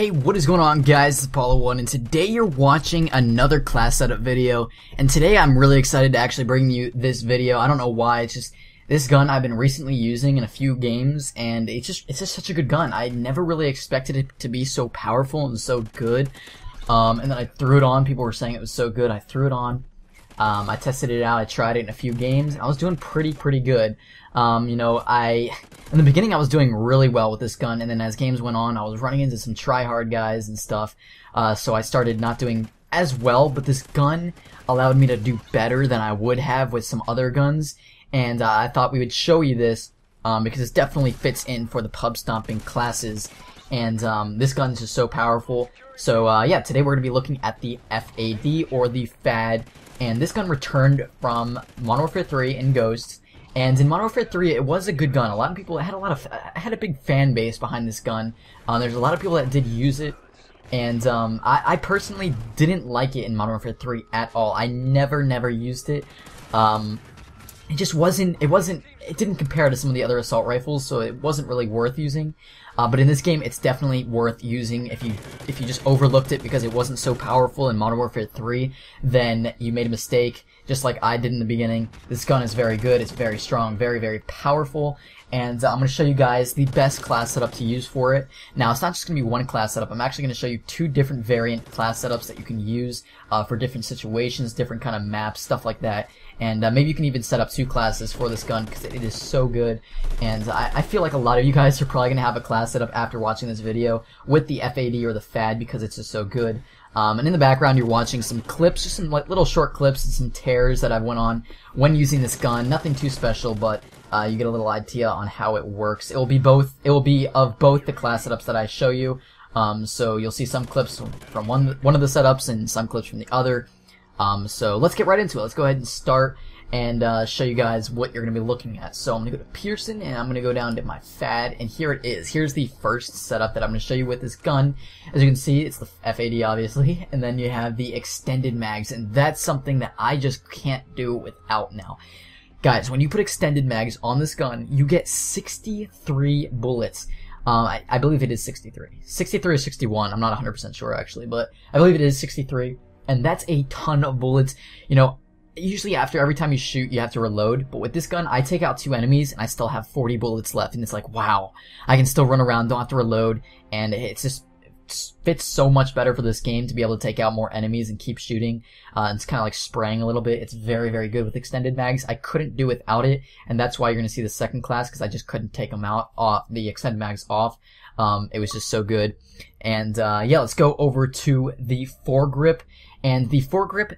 Hey, what is going on, guys? It's Apollo1, and today you're watching another class setup video. And today I'm really excited to actually bring you this video. I don't know why, it's just this gun I've been recently using in a few games, and it's just such a good gun. I never really expected it to be so powerful and so good. And then I threw it on. People were saying it was so good. I threw it on. I tested it out. I tried it in a few games, and I was doing pretty good. You know, in the beginning I was doing really well with this gun, and then as games went on, I was running into some try-hard guys and stuff, so I started not doing as well, but this gun allowed me to do better than I would have with some other guns, and I thought we would show you this, because it definitely fits in for the pub stomping classes, and this gun is just so powerful. So yeah, today we're going to be looking at the FAD, or the FAD, and this gun returned from Modern Warfare 3 and Ghosts. And in Modern Warfare 3, it was a good gun. A lot of people had a big fan base behind this gun. There's a lot of people that did use it, and I personally didn't like it in Modern Warfare 3 at all. I never used it. It just wasn't. It didn't compare to some of the other assault rifles, so it wasn't really worth using. But in this game, it's definitely worth using. If you just overlooked it because it wasn't so powerful in Modern Warfare 3, then you made a mistake, just like I did in the beginning. This gun is very good. It's very strong, very powerful. And I'm going to show you guys the best class setup to use for it. Now, it's not just going to be one class setup. I'm actually going to show you two different variant class setups that you can use for different situations, different kind of maps, stuff like that. And maybe you can even set up two classes for this gun because it is so good. And I feel like a lot of you guys are probably going to have a class setup after watching this video with the FAD or the FAD because it's just so good. And in the background, you're watching some clips, just some like little short clips and some tears that I went on when using this gun. Nothing too special, but you get a little idea on how it works. It will be of both the class setups that I show you. So you'll see some clips from one of the setups and some clips from the other. So let's get right into it. Let's go ahead and start and show you guys what you're going to be looking at. So I'm going to go to Pearson, and I'm going to go down to my FAD, and here it is. Here's the first setup that I'm going to show you with this gun. As you can see, it's the FAD, obviously, and then you have the extended mags, and that's something that I just can't do without now. Guys, when you put extended mags on this gun, you get 63 bullets. I believe it is 63. 63 or 61, I'm not 100% sure actually, but I believe it is 63. And that's a ton of bullets. You know, usually after every time you shoot, you have to reload. But with this gun, I take out 2 enemies, and I still have 40 bullets left. And it's like, wow, I can still run around, don't have to reload. And it fits so much better for this game to be able to take out more enemies and keep shooting. It's kind of like spraying a little bit. It's very good with extended mags. I couldn't do without it, and that's why you're going to see the second class, because I just couldn't take them off the extended mags off. It was just so good. And yeah, let's go over to the foregrip. And the foregrip,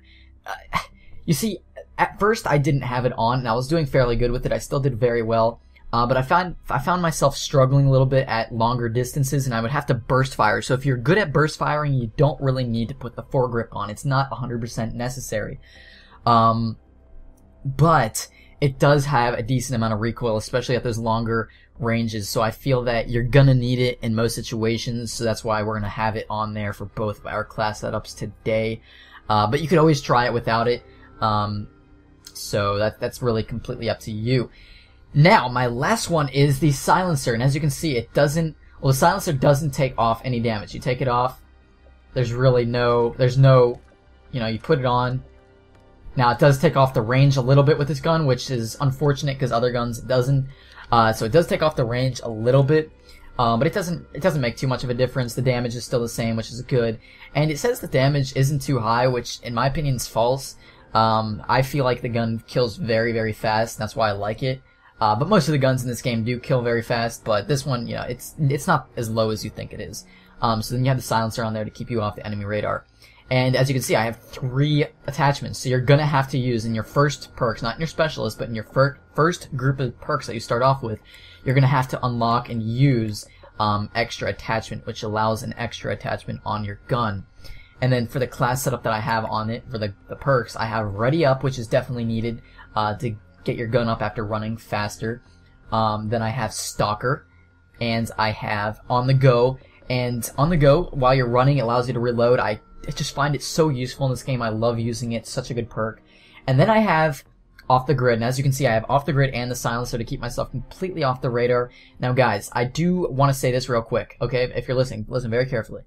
you see, at first I didn't have it on, and I was doing fairly good with it. I still did very well, but I found myself struggling a little bit at longer distances, and I would have to burst fire. So if you're good at burst firing, you don't really need to put the foregrip on. It's not 100% necessary, but it does have a decent amount of recoil, especially at those longer ranges. So I feel that you're gonna need it in most situations, so that's why we're gonna have it on there for both of our class setups today. But you could always try it without it. So that's really completely up to you. Now, my last one is the silencer, and as you can see, the silencer doesn't take off any damage. You take it off, there's no, you know, you put it on. Now, it does take off the range a little bit with this gun, which is unfortunate because other guns it doesn't. So it does take off the range a little bit, but it doesn't make too much of a difference. The damage is still the same, which is good. And it says the damage isn't too high, which in my opinion is false. I feel like the gun kills very fast, and that's why I like it. But most of the guns in this game do kill very fast, but this one, you know, it's not as low as you think it is. So then you have the silencer on there to keep you off the enemy radar. And as you can see, I have 3 attachments, so you're gonna have to use in your first perks, not in your specialist, but in your first group of perks that you start off with, you're gonna have to unlock and use extra attachment, which allows an extra attachment on your gun. And then for the class setup that I have on it, for the perks, I have Ready Up, which is definitely needed to get your gun up after running faster. Then I have Stalker, and I have On the Go. And On the Go, while you're running, it allows you to reload. I just find it so useful in this game. I love using it. Such a good perk. And then I have Off the Grid. And as you can see, I have Off the Grid and the silencer to keep myself completely off the radar. Now, guys, I do want to say this real quick, okay? If you're listening, listen very carefully.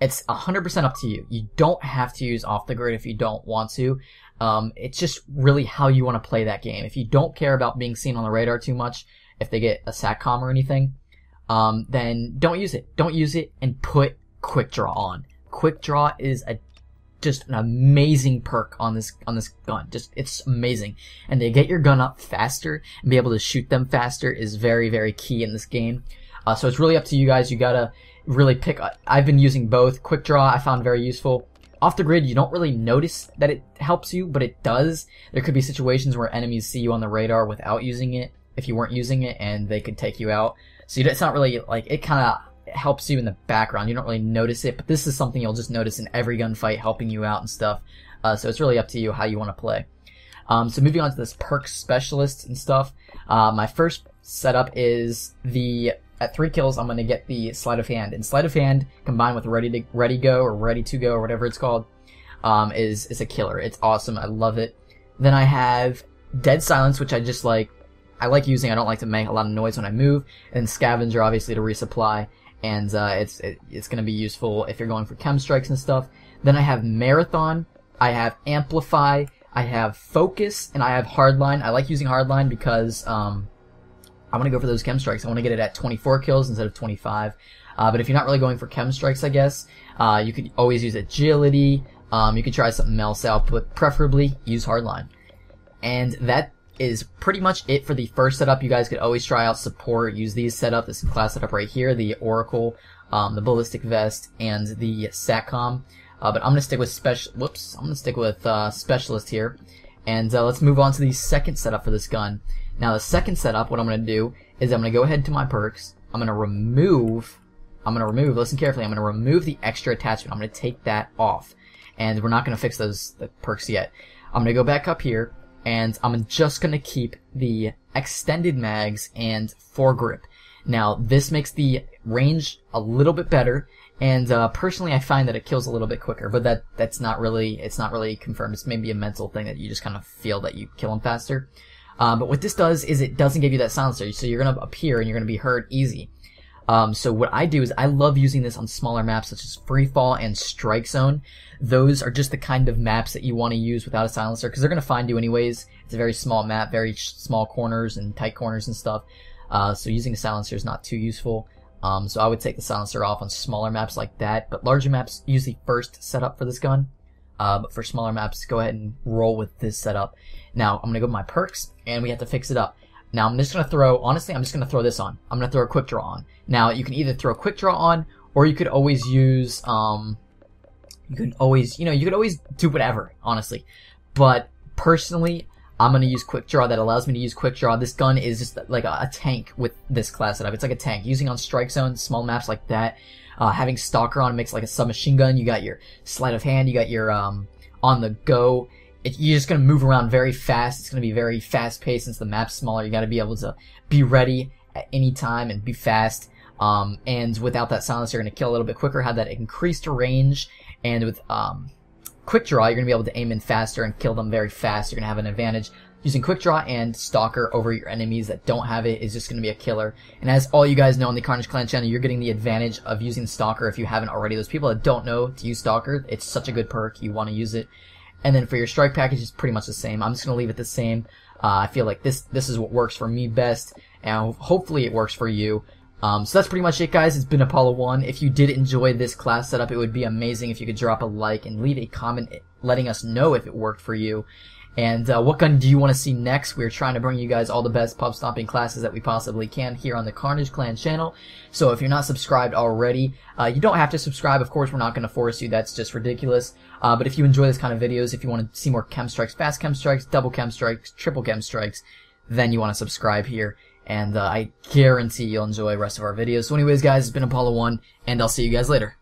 It's 100% up to you. You don't have to use off the grid if you don't want to. It's just really how you want to play that game. If you don't care about being seen on the radar too much, if they get a SATCOM or anything, then don't use it. Don't use it and put Quick Draw on. Quick Draw is just an amazing perk on this gun. It's amazing. And to get your gun up faster and be able to shoot them faster is very, very key in this game. So it's really up to you guys. You gotta really pick. I've been using both. Quick Draw I found very useful. Off the grid, you don't really notice that it helps you, but it does. There could be situations where enemies see you on the radar without using it, if you weren't using it, and they could take you out. So it's not really, like, it kind of helps you in the background. You don't really notice it, but this is something you'll just notice in every gunfight, helping you out and stuff. So it's really up to you how you want to play. So moving on to this Perk Specialist and stuff. My first setup is at 3 kills, I'm going to get the Sleight of Hand. And Sleight of Hand, combined with Ready Go or Ready to Go or whatever it's called, is a killer. It's awesome. I love it. Then I have Dead Silence, which I just like. I like using. I don't like to make a lot of noise when I move. And Scavenger, obviously, to resupply. And it's going to be useful if you're going for chem strikes and stuff. Then I have Marathon. I have Amplify. I have Focus. And I have Hardline. I like using Hardline because I want to go for those chem strikes. I want to get it at 24 kills instead of 25. But if you're not really going for chem strikes, I guess, you could always use Agility. You could try something else out, but preferably use Hardline. And that is pretty much it for the first setup. You guys could always try out Support. Use these setup. This class setup right here, the Oracle, the Ballistic Vest, and the SATCOM. But I'm gonna stick with Specialist here. And let's move on to the second setup for this gun. Now the second setup, what I'm going to do is I'm going to go ahead to my perks. I'm going to remove, listen carefully, I'm going to remove the extra attachment. I'm going to take that off. And we're not going to fix the perks yet. I'm going to go back up here, and I'm just going to keep the extended mags and foregrip. Now this makes the range a little bit better, and personally I find that it kills a little bit quicker, but it's not really confirmed. It's maybe a mental thing that you just kind of feel that you kill them faster. But what this does is it doesn't give you that silencer, so you're going to appear and you're going to be heard easy. So what I do is I love using this on smaller maps such as Free Fall and Strike Zone. Those are just the kind of maps that you want to use without a silencer, because they're going to find you anyways. It's a very small map, very small corners and tight corners and stuff. So using a silencer is not too useful. So I would take the silencer off on smaller maps like that, but larger maps use the first setup for this gun. But for smaller maps, go ahead and roll with this setup. Now, I'm going to go to my perks, and we have to fix it up. Now, I'm just going to throw, honestly, I'm just going to throw this on. I'm going to throw a Quick Draw on. Now, you can either throw a Quick Draw on, or you could always use, you could always do whatever, honestly. But, personally, I'm going to use Quick Draw. That allows me to use Quick Draw. This gun is just like a tank with this class setup. It's like a tank. Using on Strike Zone, small maps like that. Having Stalker on makes like a submachine gun. You got your Sleight of Hand. You got your on the go. You're just going to move around very fast. It's going to be very fast paced since the map's smaller. You got to be able to be ready at any time and be fast. And without that silencer, you're going to kill a little bit quicker. Have that increased range. And with Quick Draw, you're going to be able to aim in faster and kill them very fast. You're going to have an advantage. Using Quick Draw and Stalker over your enemies that don't have it is just going to be a killer. And as all you guys know on the Carnage Clan channel, you're getting the advantage of using Stalker if you haven't already. Those people that don't know to use Stalker, it's such a good perk. You want to use it. And then for your strike package, it's pretty much the same. I'm just going to leave it the same. I feel like this is what works for me best, and hopefully it works for you. So that's pretty much it, guys. It's been Apollo 1. If you did enjoy this class setup, it would be amazing if you could drop a like and leave a comment letting us know if it worked for you. And what gun do you want to see next? We're trying to bring you guys all the best pub stomping classes that we possibly can here on the Carnage Clan channel. So if you're not subscribed already, you don't have to subscribe. Of course, we're not going to force you. That's just ridiculous. But if you enjoy this kind of videos, if you want to see more chem strikes, fast chem strikes, double chem strikes, triple chem strikes, then you want to subscribe here. And I guarantee you'll enjoy the rest of our videos. So anyways, guys, it's been Apollo 1, and I'll see you guys later.